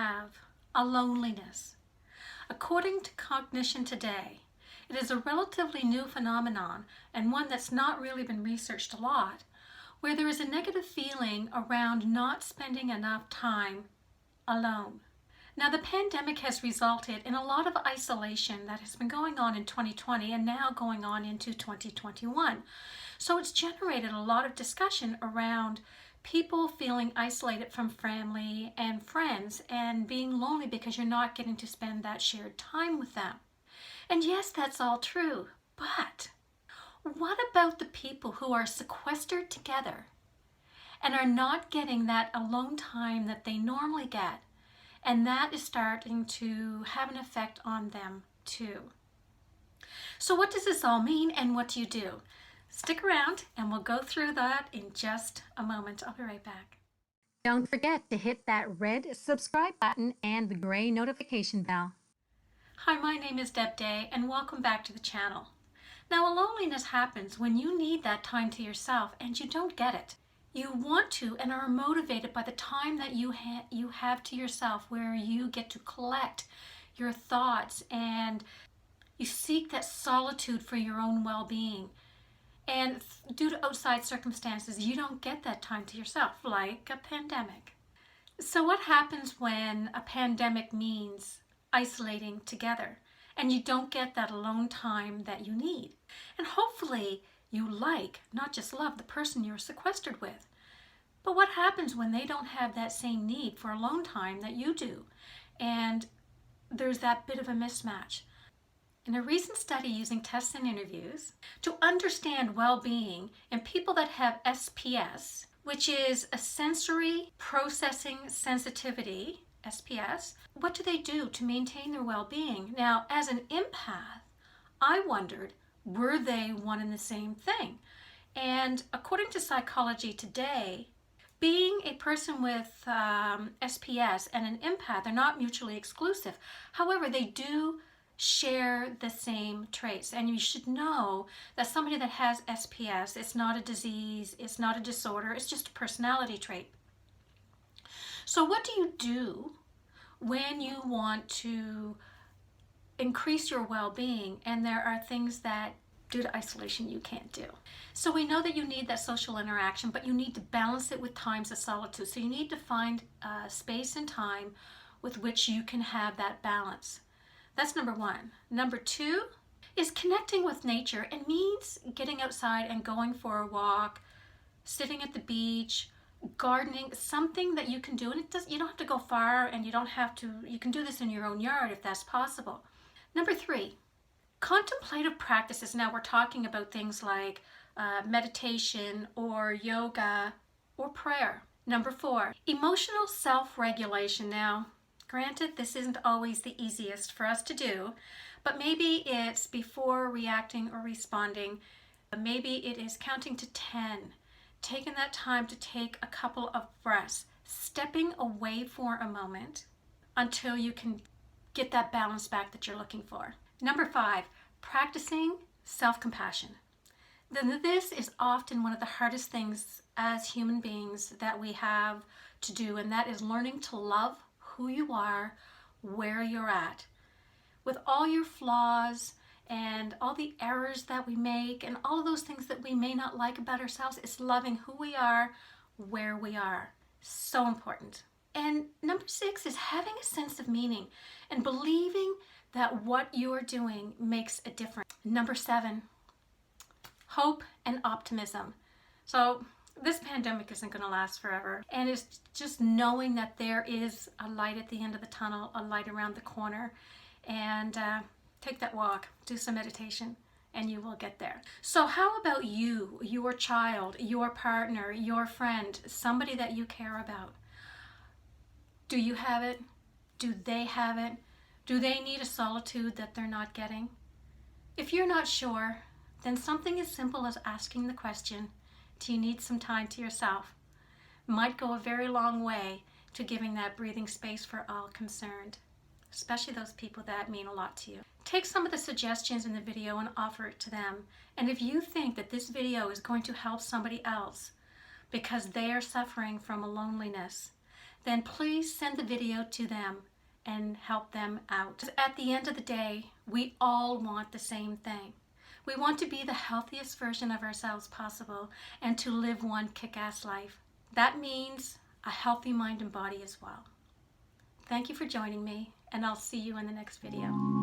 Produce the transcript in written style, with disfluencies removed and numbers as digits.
have aloneliness. According to Cognition Today, it is a relatively new phenomenon and one that's not really been researched a lot, where there is a negative feeling around not spending enough time alone. Now, the pandemic has resulted in a lot of isolation that has been going on in 2020 and now going on into 2021. So it's generated a lot of discussion around people feeling isolated from family and friends and being lonely because you're not getting to spend that shared time with them. And yes, that's all true, but what about the people who are sequestered together and are not getting that alone time that they normally get? And that is starting to have an effect on them too. So what does this all mean and what do you do? Stick around and we'll go through that in just a moment. I'll be right back. Don't forget to hit that red subscribe button and the gray notification bell. Hi, my name is Deb Day and welcome back to the channel. Now, loneliness happens when you need that time to yourself and you don't get it. You want to and are motivated by the time that you have to yourself, where you get to collect your thoughts and you seek that solitude for your own well-being. And due to outside circumstances, you don't get that time to yourself, like a pandemic. So what happens when a pandemic means isolating together and you don't get that alone time that you need? And hopefully you like, not just love, the person you're sequestered with. But what happens when they don't have that same need for alone time that you do? And there's that bit of a mismatch. In a recent study using tests and interviews to understand well-being in people that have SPS, which is a sensory processing sensitivity, SPS, what do they do to maintain their well-being? Now, as an empath, I wondered, were they one and the same thing? And according to Psychology Today, being a person with SPS and an empath are not mutually exclusive. However, they do share the same traits. And you should know that somebody that has SPS, it's not a disease, it's not a disorder, it's just a personality trait. So what do you do when you want to increase your well-being and there are things that due to isolation you can't do? So we know that you need that social interaction, but you need to balance it with times of solitude. So you need to find space and time with which you can have that balance. That's number one. Number two is connecting with nature. It means getting outside and going for a walk, sitting at the beach, gardening, something that you can do. And you don't have to go far and you can do this in your own yard if that's possible. Number three, contemplative practices. Now we're talking about things like meditation or yoga or prayer. Number four, emotional self-regulation. Now, granted, this isn't always the easiest for us to do, but maybe it's before reacting or responding. Maybe it is counting to 10, taking that time to take a couple of breaths, stepping away for a moment until you can get that balance back that you're looking for. Number five, practicing self-compassion. This is often one of the hardest things as human beings that we have to do, and that is learning to love who you are, where you're at. With all your flaws and all the errors that we make and all of those things that we may not like about ourselves, it's loving who we are, where we are. So important. And number six is having a sense of meaning and believing that what you're doing makes a difference. Number seven, hope and optimism. So this pandemic isn't going to last forever, and it's just knowing that there is a light at the end of the tunnel, a light around the corner, and take that walk, do some meditation, and you will get there. So how about you, your child, your partner, your friend, somebody that you care about? Do you have it? Do they have it? Do they need a solitude that they're not getting? If you're not sure, then something as simple as asking the question, do you need some time to yourself, might go a very long way to giving that breathing space for all concerned, especially those people that mean a lot to you. Take some of the suggestions in the video and offer it to them. And if you think that this video is going to help somebody else because they are suffering from a loneliness, then please send the video to them and help them out. At the end of the day, we all want the same thing. We want to be the healthiest version of ourselves possible and to live one kick-ass life. That means a healthy mind and body as well. Thank you for joining me, and I'll see you in the next video.